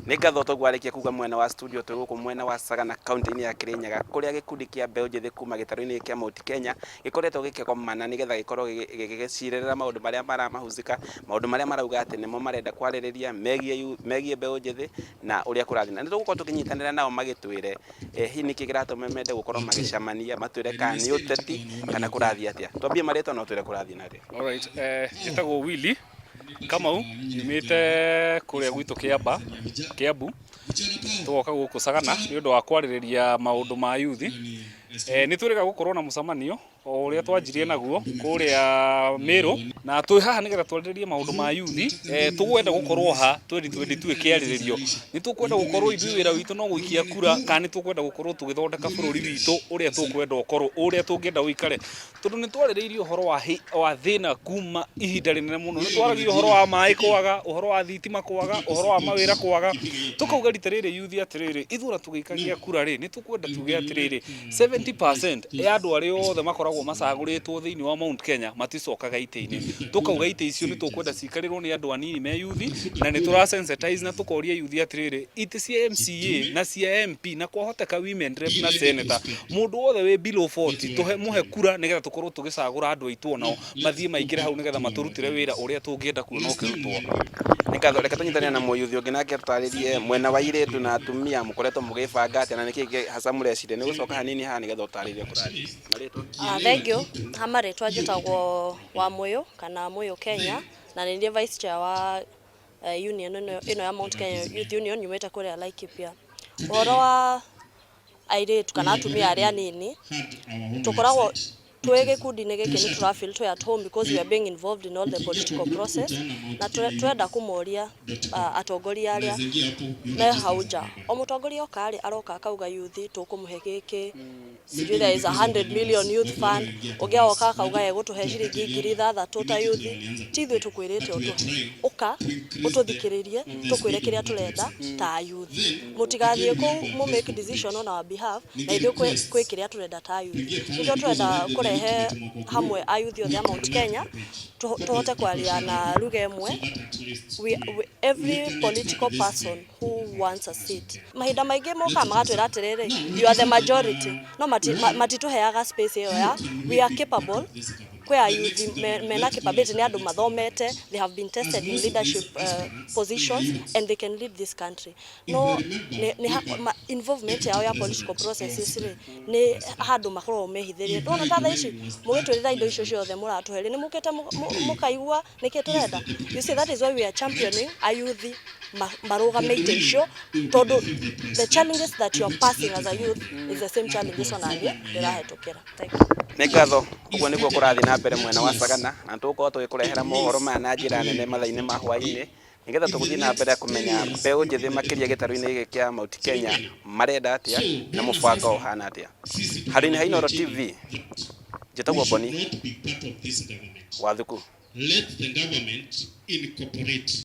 Nĩngatho tũgwarĩkia kuga mwena wa studio tũgũkũ mwena wa Sagana kaunti-inĩ ya Kirinyaga kũrĩa gĩkundi kĩa mbeũ njĩthĩ kuma gĩtarũ-inĩ kĩa Mount Kenya gĩkoretwo gĩkĩgomana nĩgetha gĩkorwo gĩgĩcirĩrĩra maũndũ marĩa maramahusika, maũndũ marĩa marauga atĩ nĩmo marenda kwarĩrĩria megiĩ mbeũ njĩthĩ na ũrĩa kũrathiĩ. Na nĩtũgũkorwo tũkĩnyitanĩra nao magĩtwĩre hihi nĩkĩ kĩratũma mende gũkorwo magĩcemania, matwĩre kana nĩ ũteti kana kũrathiĩ atĩa. Twambie marĩtwa na ũtwĩre kũrathiĩ na atĩa. Alright, njĩtagwo Willy Kamau, nyumĩte kũrĩa gwitũ Kiambu, tũgoka gũkũ Sagana nĩ ũndũ wa kwarĩrĩria maũndũ ma Ayuthi. Nĩ twĩrĩga gũkorwo na mũcemanio o ũrĩa twanjirie naguo kũrĩa Meru, na twĩ haha nĩgetha twarĩrĩrie maũndũ ma Ayuthi. Tũkwenda gũkorwo ha 2022 kĩarĩrĩrio, nĩ tũkwenda gũkorwo ithuĩ wĩra witũ no gũikia kura, kana nĩ tũkwenda gũkorwo tũgĩthondeka bũrũri witũ ũrĩa tũkwenda ũkorwo, ũrĩa tũngĩenda ũikare. Tondũ nĩ twarĩrĩirie ũhoro wa thĩna kuma ihinda rĩnene mũno. Nĩ twaragia ũhoro wa maĩ kwaga, ũhoro wa thitima kwaga, ũhoro wa mawĩra kwaga. Tũkauga rita rĩrĩ Ayuthi atĩrĩrĩ, ithura tũgĩikagia kura rĩ, nĩ tũkwenda tuge atĩrĩrĩ 70% ya andũ arĩa othe makoragwo macagũrĩtwo thĩinĩ wa Mount Kenya maticokaga itĩ-inĩ. Tũkauga itĩ icio nĩ tũkwenda cikarĩrwo nĩ andũ anini me Ayuthi, na nĩ tũrasensitize na tũkoria Ayuthi atĩrĩrĩ, itĩ cia MCA na cia MP na kwahoteka women rep na senator, mũndũ wothe wĩ below 40 mũhe kura nĩgetha tũkorwo tũgĩcagũra andũ aitũ nao mathiĩ maingĩre hau nĩgetha matũrutĩre wĩra ũrĩa tũngĩenda kuona ũkĩrutwo. Nĩngathondeka tũnyitanĩre na Mũyuthi ũngĩ nake tũtarĩrie mwena wa airĩtu na atumia mũkoretwo mũgĩbanga atĩa na nĩkĩĩ hasa mũreciria. Nĩ gũcoka hanini haha nĩgetha ũtarĩrie kũrathiĩ. Thank you. Hamarĩtwa njĩtagwo wa Mũyũ kana Mũyũ Kenya, na nĩ ndiĩ vice chair wa union ĩno ya Mount Kenya Youth Union nyumĩte kũrĩa Laikipia. Ũhoro wa airĩtu kana atumia arĩa anini tũkoragwo twĩ gĩkundi-inĩ gĩkĩ nĩ tũrafeel twĩ at home because we are being involved in all the political process, na twenda kũmoria atongoria arĩa me hau nja. O mũtongoria oka aroka akauga youth tũkũmũhe gĩkĩ, sijui there is 100 million youth fund, ũngĩ oka akauga egũtũhe ciringi 6,000 ta youth. Ti ithuĩ tũkwĩrĩte ũka ũtũthikĩrĩrie tũkwĩre kĩrĩa tũrenda ta youth. Mũtigathiĩ kũu mũ make decision on our behalf, na ithuĩ kwĩ kĩrĩa tũrenda ta youth. Nĩkĩo tũrenda kũrehe hamwe Ayuthi othe a Mount Kenya tũhote kwaria na lugha ĩmwe. Every political person who wants a seat, mahinda maingĩ moka magatwĩra atĩrĩrĩ, you are the majority, no matitũheaga space ĩyo ya we are capable. Kwĩ Ayuthi mena capability, nĩ andũ mathomete, they have been tested in leadership positions and they can lead this country. No involvement yao ya political processes rĩ nĩ handũ makoragwo mehithĩrie. Ndona ta thaa ici mũgĩtwĩrĩra indo icio ciothe mũratũhe rĩ, nĩ mũkĩte mũkaigua nĩkĩ tũrenda. You see, that is why we are championing Ayuthi marũgamĩte icio, tondũ the challenges that you are passing as a youth is the same challenges onaniĩ ndĩrahĩtũkĩra. Thank you. Nĩ ngatho. Ũguo nĩguo kũrathiĩ na mbere mwena wa Sagana, na tũgũkorwo tũgĩkũrehera mohoro maya na njĩra nene mathaa-inĩ ma hwaĩ-inĩ nĩgetha tũgũthiĩ na mbere kũmenya mbeũ njĩthĩ makĩria gĩtarũ-inĩ gĩkĩ kĩa Mount Kenya marenda atĩa na mũbango ũhana atĩa. Handũ-inĩ ha Inooro TV, njĩtagwo Boni wa Thuku.